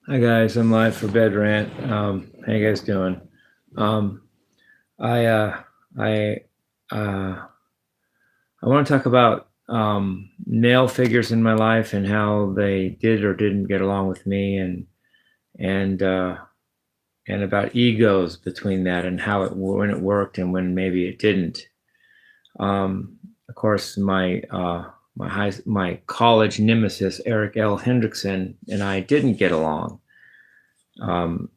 Hi guys, I'm live for Bed Rant. How you guys doing? Um, I uh, I uh, I want to talk about male figures in my life and how they did or didn't get along with me, and uh, and about egos between that and how when it worked and when maybe it didn't. Of course, my college nemesis Eric L. Hendrickson and I didn't get along. Um,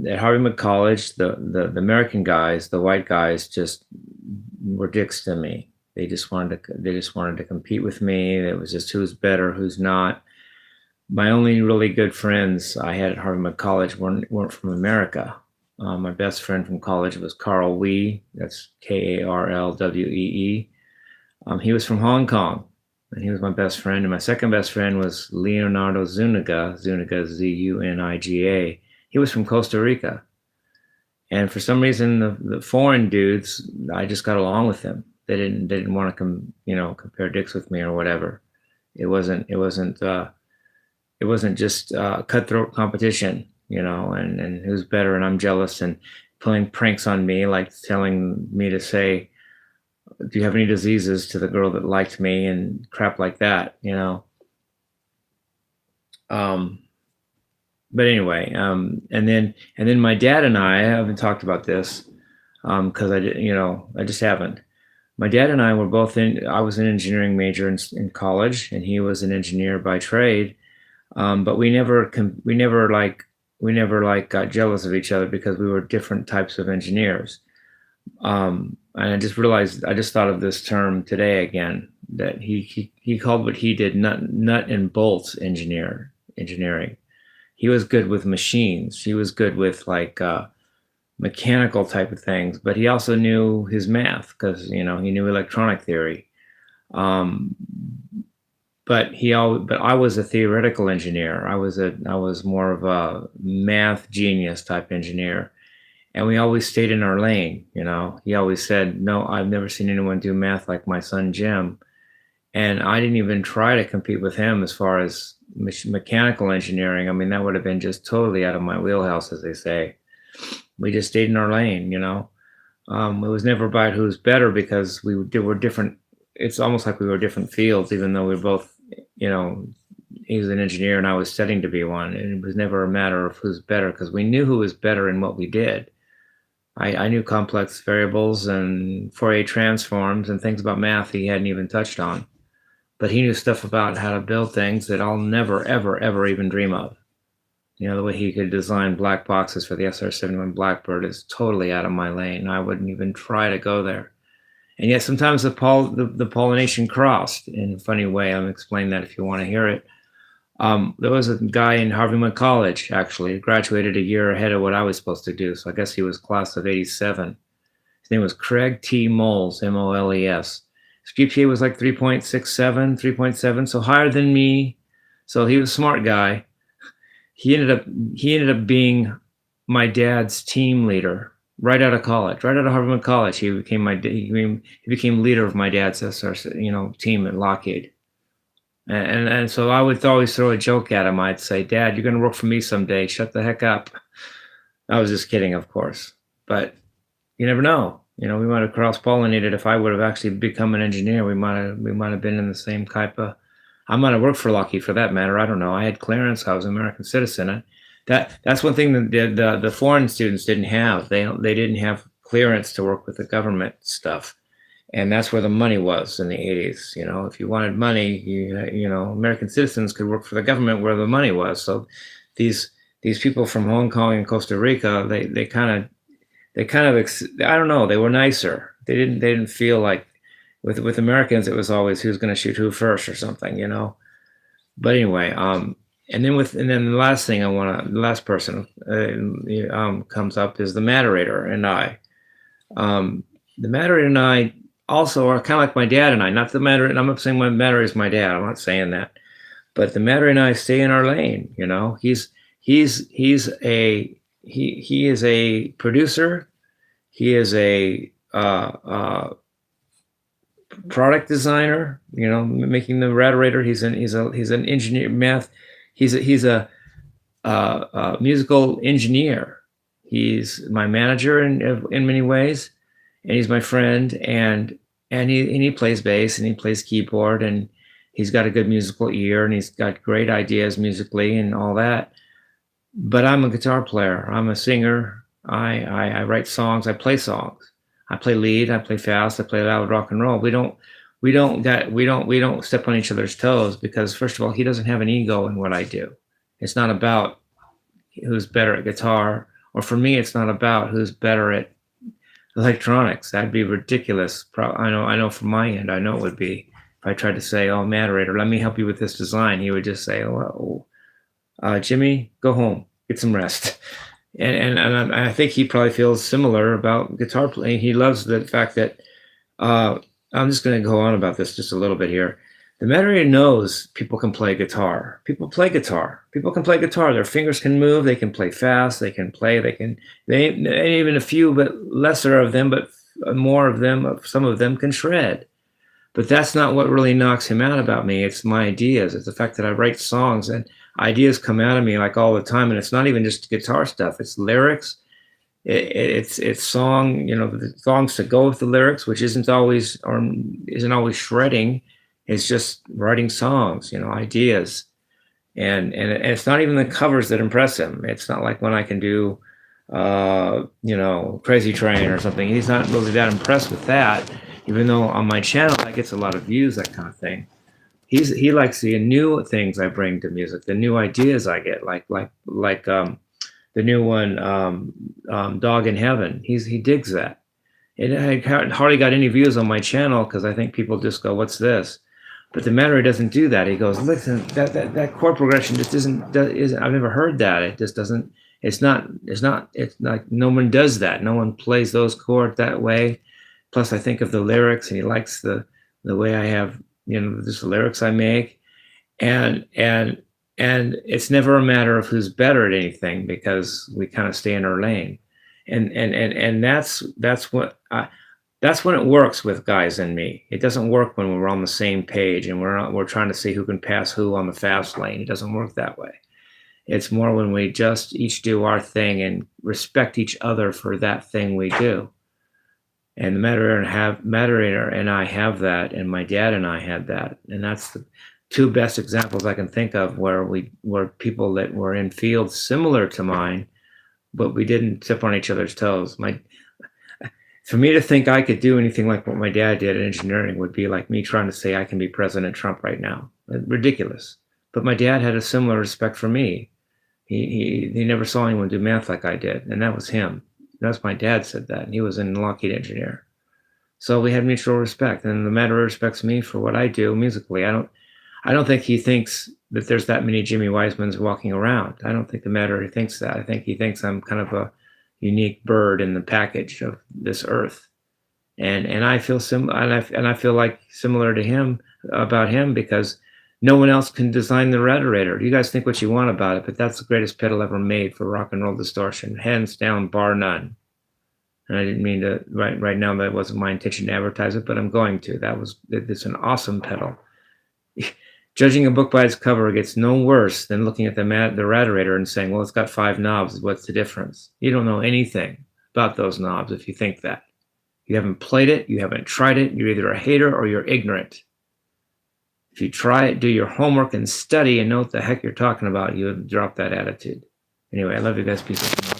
at Harvey College, the American guys, the white guys, just were dicks to me. They just wanted to compete with me. It was just who's better, who's not. My only really good friends I had at Harvey College weren't from America. My best friend from college was Carl Wee. That's Karlwee. He was from Hong Kong, and he was my best friend. And my second best friend was Leonardo Zuniga. Zuniga, Zuniga. He was from Costa Rica. And for some reason, the foreign dudes, I just got along with them. They didn't want to compare dicks with me or whatever. It wasn't just cutthroat competition, and who's better, and I'm jealous, and pulling pranks on me, like telling me to say, "Do you have any diseases?" to the girl that liked me, and crap like that. Um, but anyway, and then my dad and I haven't talked about this because I just haven't. My dad and I were both in. I was an engineering major in college, and he was an engineer by trade. But we never got jealous of each other because we were different types of engineers. And I just thought of this term today again, that he called what he did nut and bolts engineering. He was good with machines. He was good with like mechanical type of things, but he also knew his math because he knew electronic theory. Um, but I was a theoretical engineer. I was more of a math genius type engineer, and we always stayed in our lane. He always said, "No, I've never seen anyone do math like my son Jim," and I didn't even try to compete with him as far as mechanical engineering. I mean, that would have been just totally out of my wheelhouse, as they say. We just stayed in our lane. It was never about who's better because were different. It's almost like we were different fields, even though we were both, you know, he was an engineer and I was studying to be one. And it was never a matter of who's better because we knew who was better in what we did. I knew complex variables and Fourier transforms and things about math he hadn't even touched on. But he knew stuff about how to build things that I'll never, ever, ever even dream of. The way he could design black boxes for the SR-71 Blackbird is totally out of my lane. I wouldn't even try to go there. And yet sometimes the pollination crossed in a funny way. I'll explain that if you want to hear it. There was a guy in Harvey College, actually, graduated a year ahead of what I was supposed to do. So I guess he was class of 87. His name was Craig T. Moles, Moles. His GPA was like 3.67, 3.7, so higher than me. So he was a smart guy. He ended up being my dad's team leader right out of college, right out of Harvard College. He became leader of my dad's team at Lockheed. And so I would always throw a joke at him. I'd say, "Dad, you're going to work for me someday. Shut the heck up." I was just kidding, of course, but you never know. We might have cross-pollinated. If I would have actually become an engineer, we might have been in the same type of. I might have worked for Lockheed for that matter. I don't know. I had clearance. I was an American citizen. That's one thing that the foreign students didn't have. They didn't have clearance to work with the government stuff, and that's where the money was in the 80s. If you wanted money, American citizens could work for the government where the money was. So these people from Hong Kong and Costa Rica, they kind of I don't know, they were nicer. They didn't feel like with Americans it was always who's going to shoot who first or something. But anyway, and then the last person comes up is the moderator and I. The moderator and I also are kind of like my dad and I. Not the moderator. I'm not saying my moderator is my dad. I'm not saying that. But the moderator and I stay in our lane. He is a producer. He is a product designer. Making the radiator. He's an engineer math. He's a musical engineer. He's my manager in many ways, and he's my friend, and he plays bass and he plays keyboard, and he's got a good musical ear, and he's got great ideas musically and all that. But I'm a guitar player. I'm a singer. I write songs. I play songs. I play lead. I play fast. I play loud rock and roll. We don't step on each other's toes because, first of all, he doesn't have an ego in what I do. It's not about who's better at guitar, or for me, it's not about who's better at electronics. That'd be ridiculous. I know from my end, I know it would be. If I tried to say, "Oh, moderator, let me help you with this design," he would just say, "Oh, Jimmie, go home, get some rest." And I think he probably feels similar about guitar playing. He loves the fact that I'm just going to go on about this just a little bit here. The moderator knows people can play guitar. People play guitar. People can play guitar. Their fingers can move. They can play fast. They can play. They even a few, but lesser of them, but more of them. Some of them can shred. But that's not what really knocks him out about me. It's my ideas. It's the fact that I write songs and ideas come out of me like all the time. And it's not even just guitar stuff. It's lyrics. It's song, the songs to go with the lyrics, which isn't always shredding. It's just writing songs, ideas. And it's not even the covers that impress him. It's not like when I can do, Crazy Train or something. He's not really that impressed with that, even though on my channel that gets a lot of views, that kind of thing. He likes the new things I bring to music, the new ideas I get, like the new one, Dog in Heaven. He digs that. I hardly got any views on my channel because I think people just go, "What's this?" But the moderator doesn't do that. He goes, "Listen, that chord progression just isn't. I've never heard that. It just doesn't. It's like no one does that. No one plays those chords that way. Plus, I think of the lyrics, and he likes the way I have, just the lyrics I make, and it's never a matter of who's better at anything because we kind of stay in our lane, and that's when it works with guys and me. It doesn't work when we're on the same page and we're trying to see who can pass who on the fast lane. It doesn't work that way. It's more when we just each do our thing and respect each other for that thing we do. And the moderator and I have that, and my dad and I had that, and that's the two best examples I can think of where people that were in fields similar to mine, but we didn't step on each other's toes. For me to think I could do anything like what my dad did in engineering would be like me trying to say I can be President Trump right now. Ridiculous. But my dad had a similar respect for me. He never saw anyone do math like I did, and that was him. That's my dad said that, and he was in Lockheed Engineer. So we had mutual respect, and the matter respects me for what I do musically. I don't think he thinks that there's that many Jimmie Wisemans walking around. I don't think the matter thinks that. I think he thinks I'm kind of a unique bird in the package of this earth, and I feel I feel like similar to him about him because no one else can design the rhetoritor. You guys think what you want about it, but that's the greatest pedal ever made for rock and roll distortion, hands down, bar none. And I didn't mean to right now. That wasn't my intention to advertise it, but I'm going to. It's an awesome pedal. Judging a book by its cover gets no worse than looking at the rhetoritor and saying, "Well, it's got 5 knobs. What's the difference?" You don't know anything about those knobs if you think that. You haven't played it. You haven't tried it. You're either a hater or you're ignorant. If you try it, do your homework and study and know what the heck you're talking about, you would drop that attitude. Anyway, I love you guys. Peace out.